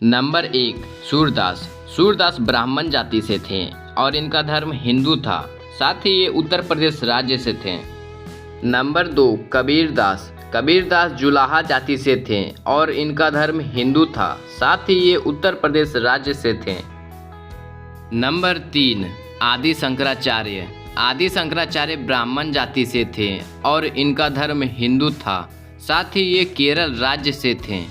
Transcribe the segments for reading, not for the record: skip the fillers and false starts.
Number 1 Surdas. Surdas ब्राह्मण जाति से थे और इनका धर्म हिंदू था, साथ ही ये उत्तर प्रदेश राज्य से थे। नंबर 2 कबीरदास। कबीरदास जुलाहा जाति से थे और इनका धर्म हिंदू था, साथ ही ये उत्तर प्रदेश राज्य से थे। नंबर 3 आदि शंकराचार्य। आदि शंकराचार्य ब्राह्मण जाति से थे और इनका धर्म हिंदू था, साथ ही ये केरल राज्य से थे।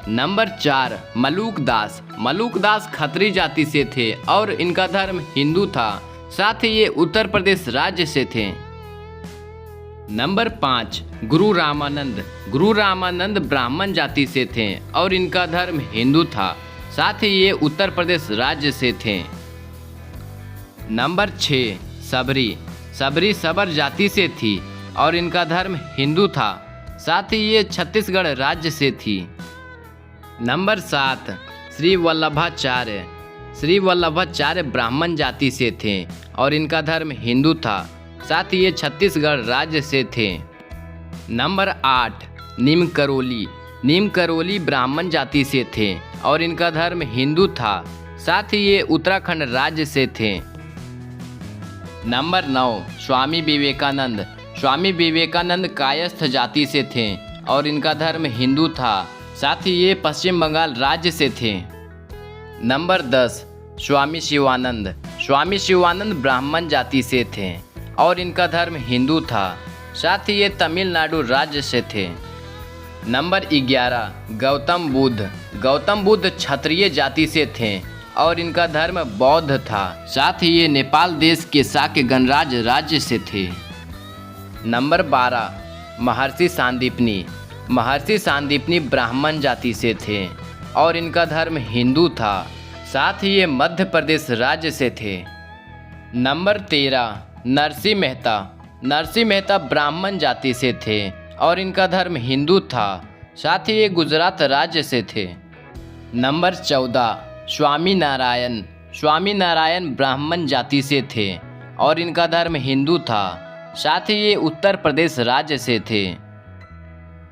नंबर 4 मलूकदास। मलूकदास खत्री जाति से थे और इनका धर्म हिंदू था, साथ ही ये उत्तर प्रदेश राज्य से थे। नंबर 5 गुरु रामानंद। गुरु रामानंद ब्राह्मण जाति से थे और इनका धर्म हिंदू था, साथ ही ये उत्तर प्रदेश राज्य से थे। नंबर 6 सबरी। सबरी सबर जाति से थी और इनका धर्म हिंदू था, साथ ही ये छत्तीसगढ़ राज्य से थी। नंबर 7 श्री वल्लभाचार्य। श्री वल्लभाचार्य ब्राह्मण जाति से थे और इनका धर्म हिंदू था, साथ ही ये छत्तीसगढ़ राज्य से थे। नंबर 8 नीम करोली। नीम करोली ब्राह्मण जाति से थे और इनका धर्म हिंदू था, साथ ही ये उत्तराखंड राज्य से थे। नंबर 9 स्वामी विवेकानंद। स्वामी विवेकानंद कायस्थ जाति से थे और इनका धर्म हिंदू था, साथ ही ये पश्चिम बंगाल राज्य से थे। नंबर 10 स्वामी शिवानंद। स्वामी शिवानंद ब्राह्मण जाति से थे और इनका धर्म हिंदू था, साथ ही ये तमिलनाडु राज्य से थे। नंबर 11 गौतम बुद्ध। गौतम बुद्ध क्षत्रिय जाति से थे और इनका धर्म बौद्ध था, साथ ही ये नेपाल देश के शाक्य गणराज्य राज्य से थे। नंबर 12 महर्षि सांदीपनी। महर्षि सांदीपनी ब्राह्मण जाति से थे और इनका धर्म हिंदू था, साथ ही ये मध्य प्रदेश राज्य से थे। नंबर 13 नरसिंह मेहता। नरसिंह मेहता ब्राह्मण जाति से थे और इनका धर्म हिंदू था, साथ ही ये गुजरात राज्य से थे। नंबर 14 स्वामी नारायण। स्वामी नारायण ब्राह्मण जाति से थे और इनका धर्म हिंदू था, साथ ही ये उत्तर प्रदेश राज्य से थे।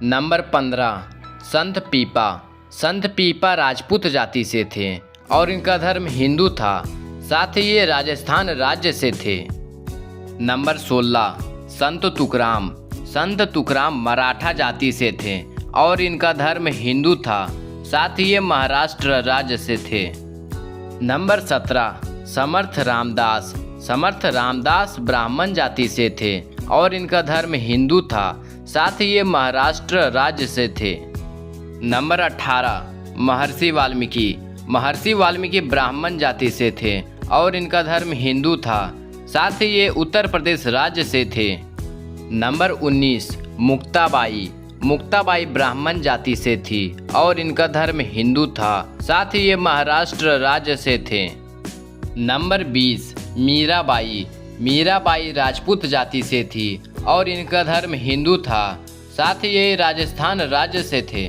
नंबर 15 संत पीपा। संत पीपा राजपूत जाति से थे और इनका धर्म हिंदू था, साथ ही ये राजस्थान राज्य से थे। नंबर 16 संत तुकाराम। संत तुकाराम मराठा जाति से थे और इनका धर्म हिंदू था, साथ ही ये महाराष्ट्र राज्य से थे। नंबर 17 समर्थ रामदास। समर्थ रामदास ब्राह्मण जाति से थे और इनका धर्म हिंदू था, साथ ही ये महाराष्ट्र राज्य से थे। नंबर 18 महर्षि वाल्मीकि। महर्षि वाल्मीकि ब्राह्मण जाति से थे और इनका धर्म हिंदू था, साथ ही ये उत्तर प्रदेश राज्य से थे। नंबर 19 मुक्ताबाई। मुक्ताबाई ब्राह्मण जाति से थी और इनका धर्म हिंदू था, साथ ही ये महाराष्ट्र राज्य से थे। नंबर 20 मीराबाई। मीराबाई राजपूत जाति से थी और इनका धर्म हिंदू था, साथ ही ये राजस्थान राज्य से थे।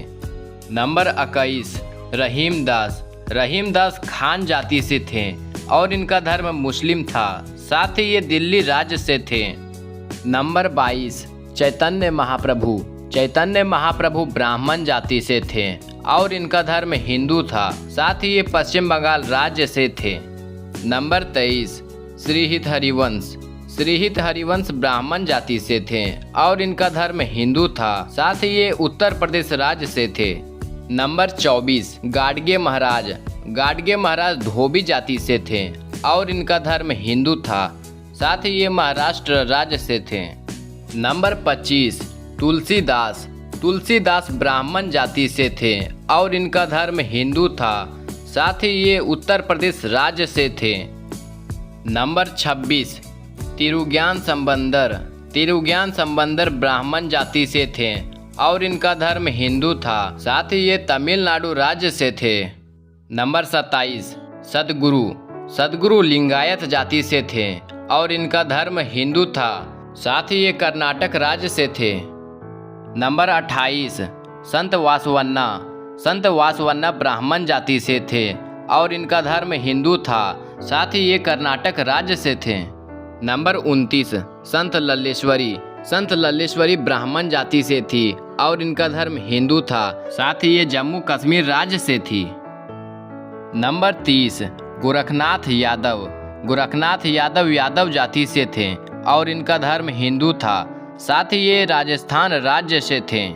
नंबर 21 रहीमदास। रहीमदास खान जाति से थे और इनका धर्म मुस्लिम था, साथ ही ये दिल्ली राज्य से थे। नंबर 22 चैतन्य महाप्रभु। चैतन्य महाप्रभु ब्राह्मण जाति से थे और इनका धर्म हिंदू था, साथ ही ये पश्चिम बंगाल राज्य से थे। नंबर 23 श्रीहित हरिवंश। श्रीहित हरिवंश ब्राह्मण जाति से थे और इनका धर्म हिंदू था, साथ ही ये उत्तर प्रदेश राज्य से थे। नंबर 24 गाडगे महाराज। गाडगे महाराज धोबी जाति से थे और इनका धर्म हिंदू था, साथ ही ये महाराष्ट्र राज्य से थे। नंबर 25 तुलसीदास। तुलसीदास ब्राह्मण जाति से थे और इनका धर्म हिंदू था, साथ ही ये उत्तर प्रदेश राज्य से थे। नंबर 26 तिरुज्ञान संबंदर। तिरुज्ञान संबंदर ब्राह्मण जाति से थे और इनका धर्म हिंदू था, साथ ही ये तमिलनाडु राज्य से थे। नंबर 27 सदगुरु। सदगुरु लिंगायत जाति से थे और इनका धर्म हिंदू था, साथ ही ये कर्नाटक राज्य से थे। नंबर 28 संत वासवन्ना। संत वासवन्ना ब्राह्मण जाति से थे और इनका धर्म हिंदू था, साथ ही ये कर्नाटक राज्य से थे। नंबर 29 संत लल्लेश्वरी। संत लल्लेश्वरी ब्राह्मण जाति से थी और इनका धर्म हिंदू था। साथ ही ये जम्मू कश्मीर राज्य से थी। नंबर 30 गोरखनाथ यादव। गोरखनाथ यादव यादव जाति से थे और इनका धर्म हिंदू था। साथ ही ये राजस्थान राज्य से थे।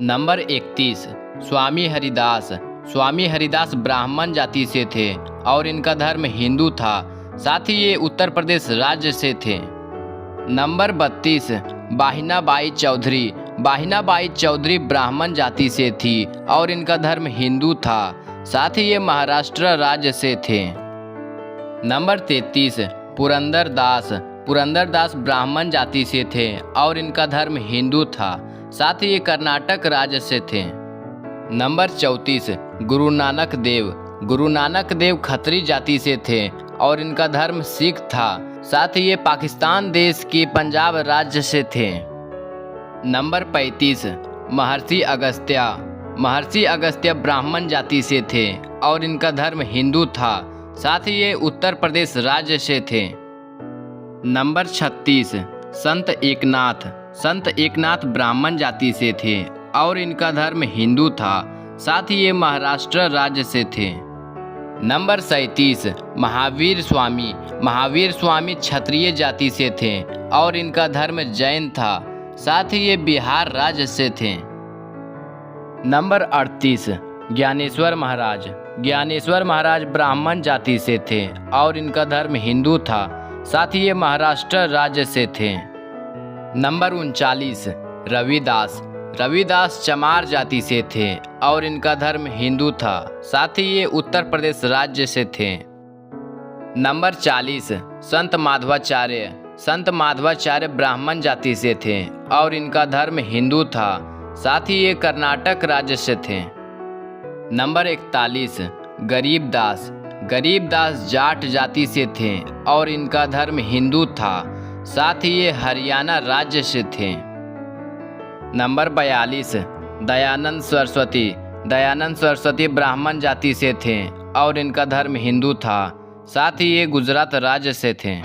नंबर 31 स्वामी हरिदास। स्वामी हरिदास ब्राह्मण जाति से थे और इनका धर्म हिंदू था। साथ ही ये उत्तर प्रदेश राज्य से थे। नंबर 32 बाहिनाबाई चौधरी। बाहिनाबाई चौधरी ब्राह्मण जाति से थी और इनका धर्म हिंदू था। साथ ही ये महाराष्ट्र राज्य से थे। नंबर 33 पुरंदर दास। पुरंदर दास ब्राह्मण जाति से थे और इनका धर्म हिंदू था। साथ ही ये कर्नाटक राज्य से थे। नंबर 34 गुरु नानक देव। गुरु नानक देव खत्री जाति से थे और इनका धर्म सिख था। साथ ही ये पाकिस्तान देश के पंजाब राज्य से थे। नंबर 35 महर्षि अगस्त्य। महर्षि अगस्त्य ब्राह्मण जाति से थे और इनका धर्म हिंदू था। साथ ही ये उत्तर प्रदेश राज्य से थे। नंबर 36 संत एकनाथ। संत एकनाथ ब्राह्मण जाति से थे और इनका धर्म हिंदू था। साथ ही ये महाराष्ट्र राज्य से थे। नंबर 37 महावीर स्वामी। महावीर स्वामी क्षत्रिय जाति से थे और इनका धर्म जैन था। साथ ही ये बिहार राज्य से थे। नंबर 38 ज्ञानेश्वर महाराज। ज्ञानेश्वर महाराज ब्राह्मण जाति से थे और इनका धर्म हिंदू था। साथ ही ये महाराष्ट्र राज्य से थे। नंबर 39 रविदास। रविदास चमार जाति से थे और इनका धर्म हिंदू था। साथ ही ये उत्तर प्रदेश राज्य से थे। नंबर 40 संत माधवाचार्य। संत माधवाचार्य ब्राह्मण जाति से थे और इनका धर्म हिंदू था। साथ ही ये कर्नाटक राज्य से थे। नंबर 41 गरीबदास। गरीबदास जाट जाति से थे और इनका धर्म हिंदू था। साथ ही ये हरियाणा राज्य से थे। नंबर 42 दयानंद सरस्वती। दयानंद सरस्वती ब्राह्मण जाति से थे और इनका धर्म हिंदू था। साथ ही ये गुजरात राज्य से थे।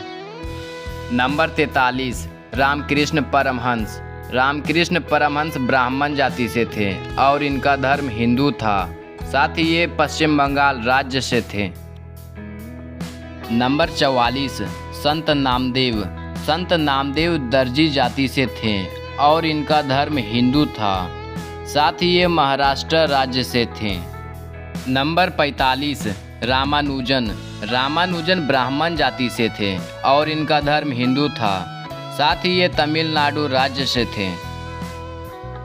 नंबर 43 रामकृष्ण परमहंस। रामकृष्ण परमहंस ब्राह्मण जाति से थे और इनका धर्म हिंदू था। साथ ही ये पश्चिम बंगाल राज्य से थे। नंबर 44 संत नामदेव। संत नामदेव दर्जी जाति से थे और इनका धर्म हिंदू था। साथ ही ये महाराष्ट्र राज्य से थे। नंबर 45 रामानुजन। रामानुजन ब्राह्मण जाति से थे और इनका धर्म हिंदू था। साथ ही ये तमिलनाडु राज्य से थे।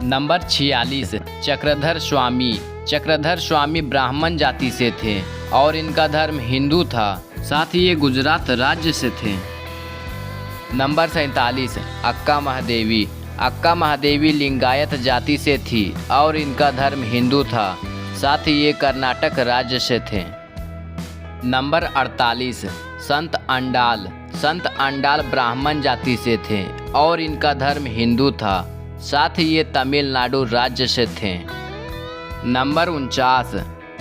नंबर 46 चक्रधर स्वामी। चक्रधर स्वामी ब्राह्मण जाति से थे और इनका धर्म हिंदू था। साथ ही ये गुजरात राज्य से थे। नंबर 47 अक्का महादेवी। अक्का महादेवी लिंगायत जाति से थी और इनका धर्म हिंदू था। साथ ही ये कर्नाटक राज्य से थे। नंबर 48 संत अंडाल। संत अंडाल ब्राह्मण जाति से थे और इनका धर्म हिंदू था। साथ ही ये तमिलनाडु राज्य से थे। नंबर 49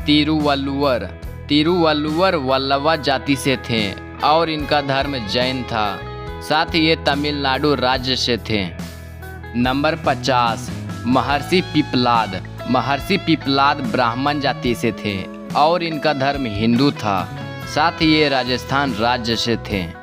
तिरुवल्लुवर। तिरुवल्लुवर वल्लवा जाति से थे और इनका धर्म जैन था। साथ ही ये तमिलनाडु राज्य से थे। नंबर 50 महर्षि पिपलाद। महर्षि पिपलाद ब्राह्मण जाति से थे और इनका धर्म हिंदू था। साथ ही ये राजस्थान राज्य से थे।